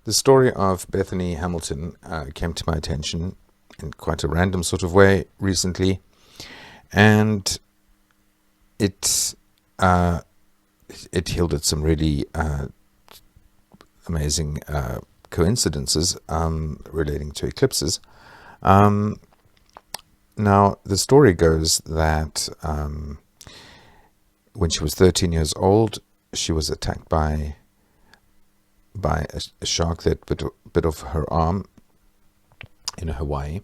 The story of Bethany Hamilton came to my attention in quite a random sort of way recently, and it yielded some really amazing coincidences relating to eclipses. Now, the story goes that when she was 13 years old, she was attacked by a shark that bit off her arm in Hawaii,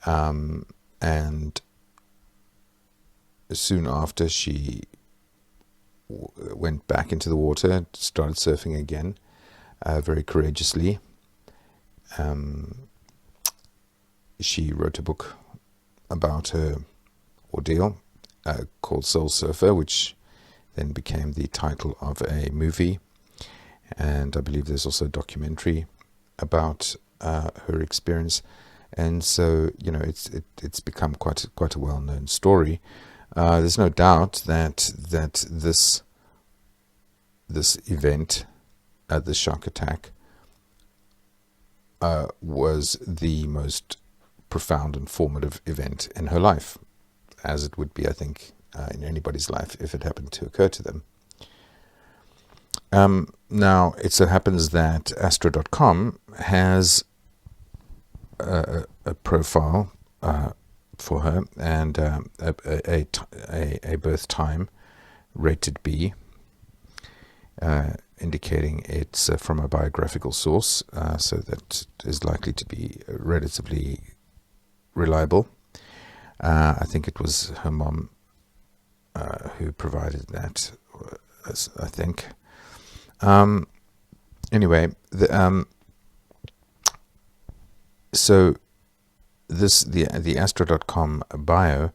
and soon after she went back into the water, started surfing again, very courageously. She wrote a book about her ordeal called Soul Surfer, which then became the title of a movie, and I believe there's also a documentary about her experience. And so, it's become quite a well-known story. There's no doubt that this event, the shark attack, was the most profound and formative event in her life, as it would be, I think, in anybody's life if it happened to occur to them. Now, it so happens that Astro.com has a profile for her, and a birth time rated B, indicating it's from a biographical source, so that is likely to be relatively reliable. I think it was her mom who provided that, I think. Anyway, so the Astro.com bio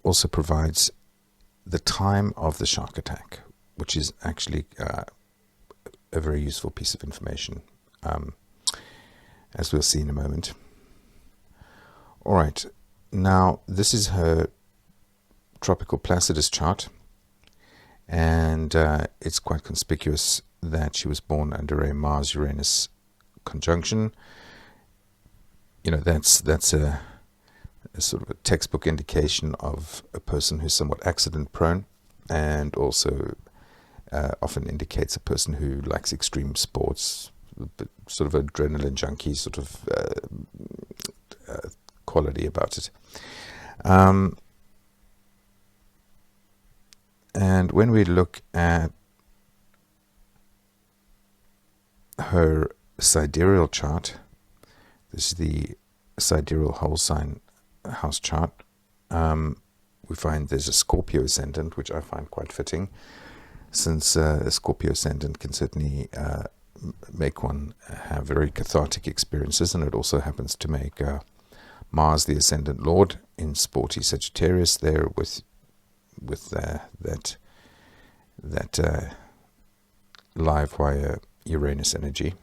also provides the time of the shark attack, which is actually a very useful piece of information, as we'll see in a moment. All right, now this is her tropical Placidus chart, and it's quite conspicuous that she was born under a Mars-Uranus conjunction. That's a sort of a textbook indication of a person who's somewhat accident prone, and also often indicates a person who likes extreme sports, sort of adrenaline junkie sort of quality about it. And when we look at her sidereal chart, this is the sidereal whole sign house chart, we find there's a Scorpio ascendant, which I find quite fitting, since a Scorpio ascendant can certainly make one have very cathartic experiences, and it also happens to make Mars the ascendant lord in sporty Sagittarius there with that live wire Uranus energy.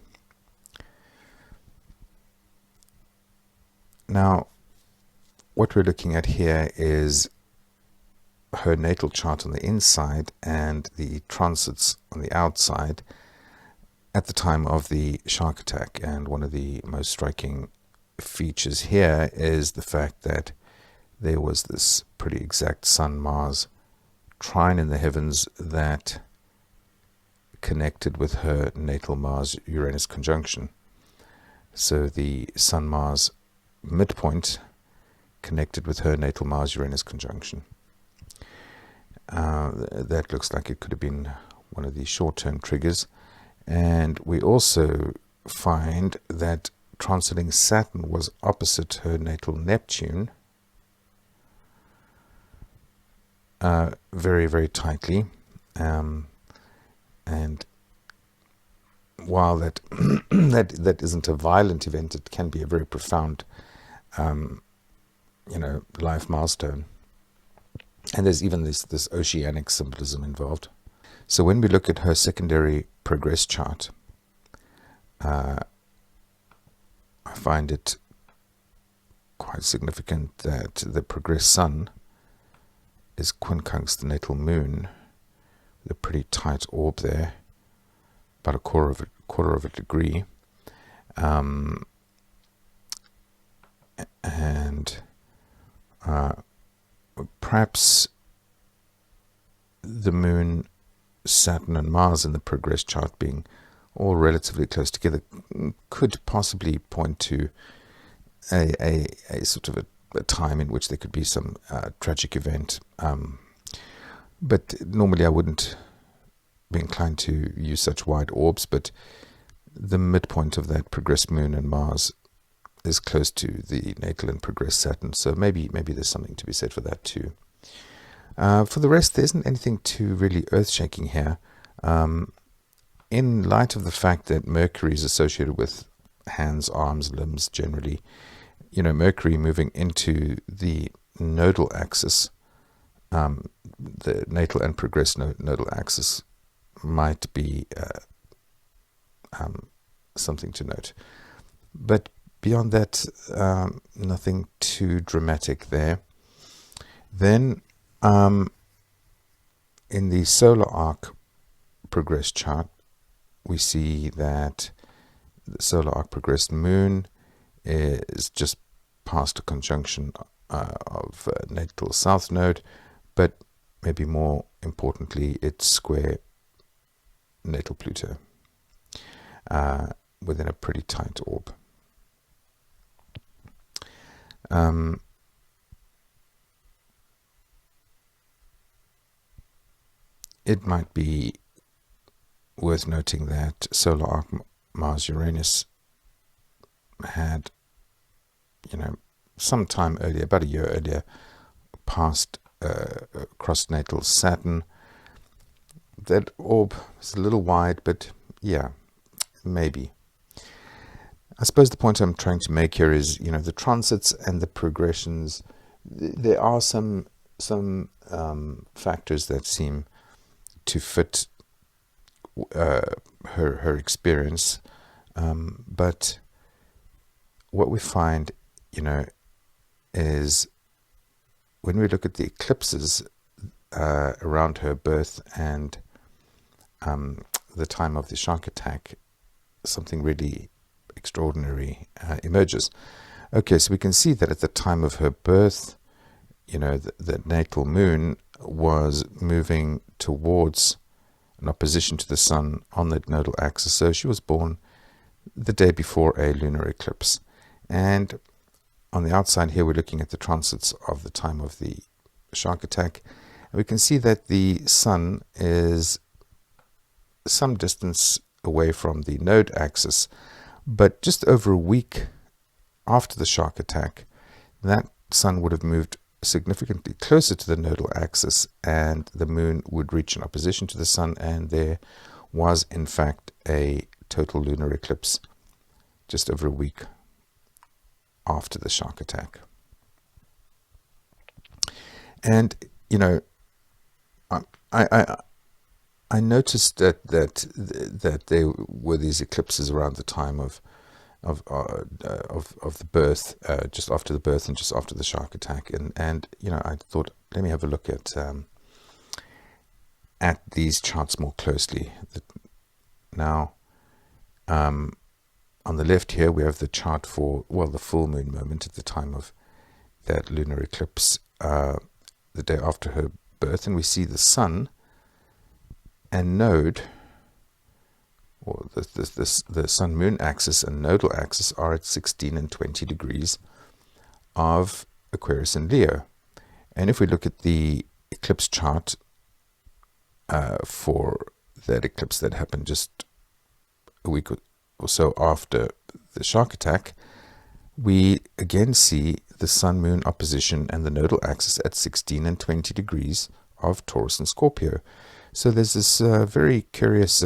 Now, what we're looking at here is her natal chart on the inside and the transits on the outside at the time of the shark attack. And one of the most striking features here is the fact that there was this pretty exact Sun-Mars trine in the heavens that connected with her natal Mars-Uranus conjunction. So the Sun-Mars midpoint connected with her natal Mars-Uranus conjunction. That looks like it could have been one of the short-term triggers. And we also find that transiting Saturn was opposite her natal Neptune, very, very tightly. And while that that isn't a violent event, it can be a very profound life milestone. And there's even this oceanic symbolism involved. So when we look at her secondary progress chart, I find it quite significant that the progress sun is quincunx the natal moon, with a pretty tight orb there. about a quarter of a degree, and perhaps the Moon, Saturn, and Mars in the progress chart being all relatively close together could possibly point to a sort of a time in which there could be some tragic event. But normally I wouldn't be inclined to use such wide orbs, but the midpoint of that progressed Moon and Mars is close to the natal and progressed Saturn, so maybe there's something to be said for that too. For the rest, there isn't anything too really earth-shaking here. In light of the fact that Mercury is associated with hands, arms, limbs generally, Mercury moving into the nodal axis, the natal and progressed nodal axis, might be something to note. But beyond that, nothing too dramatic there. Then, in the solar arc progress chart, we see that the solar arc progressed Moon is just past a conjunction of natal south node, but maybe more importantly, it's square natal Pluto within a pretty tight orb. It might be worth noting that solar arc Mars-Uranus had, some time earlier, about a year earlier, passed across natal Saturn. That orb is a little wide, but yeah, maybe. I suppose the point I'm trying to make here is, the transits and the progressions. There are some factors that seem to fit her experience, but what we find, is when we look at the eclipses around her birth and the time of the shark attack, something really extraordinary emerges. Okay, so we can see that at the time of her birth, the natal Moon was moving towards an opposition to the Sun on the nodal axis. So she was born the day before a lunar eclipse. And on the outside here, we're looking at the transits of the time of the shark attack. And we can see that the Sun is some distance away from the node axis, but just over a week after the shark attack, that Sun would have moved significantly closer to the nodal axis, and the Moon would reach an opposition to the Sun, and there was in fact a total lunar eclipse just over a week after the shark attack. And I noticed that there were these eclipses around the time of the birth, just after the birth and just after the shark attack, and I thought, let me have a look at these charts more closely. Now, on the left here we have the chart for the full moon moment at the time of that lunar eclipse, the day after her birth, and we see the Sun and node, or the Sun-Moon axis and nodal axis, are at 16 and 20 degrees of Aquarius and Leo. And if we look at the eclipse chart for that eclipse that happened just a week or so after the shark attack, we again see the Sun-Moon opposition and the nodal axis at 16 and 20 degrees of Taurus and Scorpio. So there's this very curious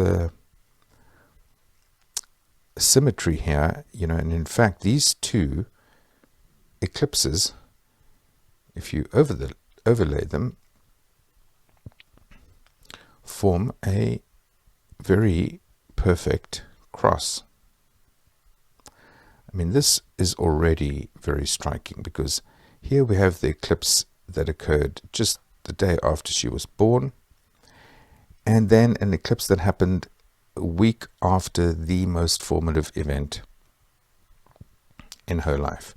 symmetry here, and in fact these two eclipses, if you overlay them, form a very perfect cross. I mean, this is already very striking, because here we have the eclipse that occurred just the day after she was born, and then an eclipse that happened a week after the most formative event in her life.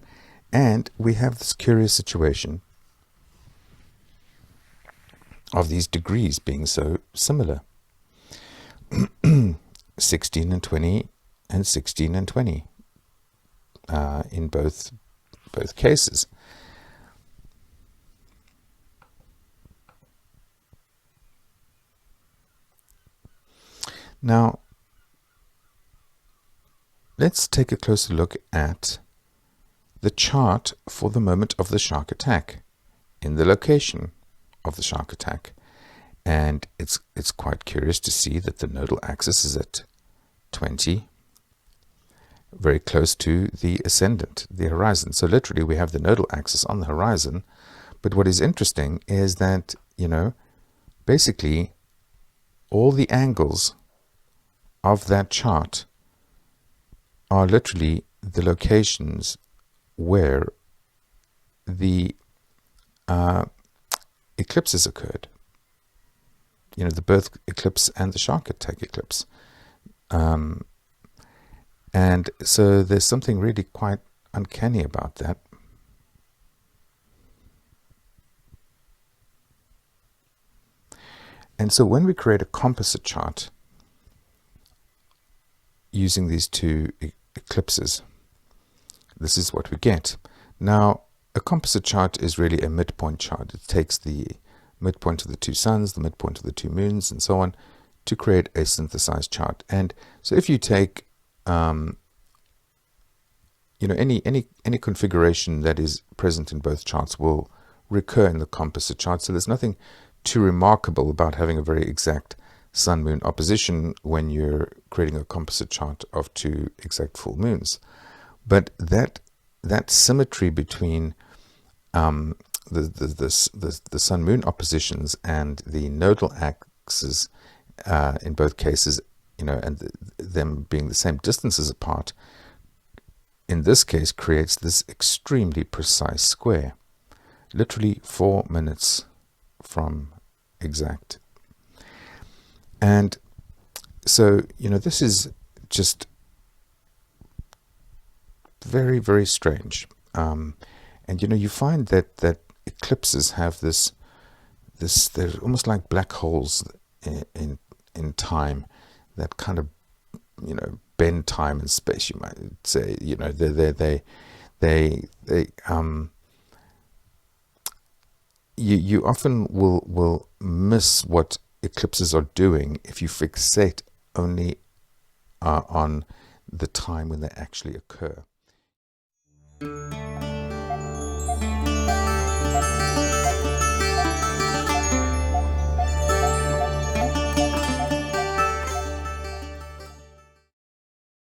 And we have this curious situation of these degrees being so similar. 16 and 20 and 16 and 20 in both cases. Now, let's take a closer look at the chart for the moment of the shark attack in the location of the shark attack. And it's quite curious to see that the nodal axis is at 20, very close to the ascendant, the horizon. So literally we have the nodal axis on the horizon. But what is interesting is that, basically all the angles of that chart are literally the locations where the eclipses occurred. The birth eclipse and the shark attack eclipse. And so there's something really quite uncanny about that. And so when we create a composite chart using these two eclipses, this is what we get. Now, a composite chart is really a midpoint chart. It takes the midpoint of the two suns, the midpoint of the two moons, and so on, to create a synthesized chart. And so if you take any configuration that is present in both charts will recur in the composite chart. So there's nothing too remarkable about having a very exact sun-moon opposition when you're creating a composite chart of two exact full moons. But that symmetry between the sun-moon oppositions and the nodal axes in both cases, and them being the same distances apart, in this case creates this extremely precise square, literally 4 minutes from exact. And so, this is just very, very strange. And, you find that eclipses have this, they're almost like black holes in time that kind of, bend time and space, you might say. You often will miss what eclipses are doing if you fixate only on the time when they actually occur.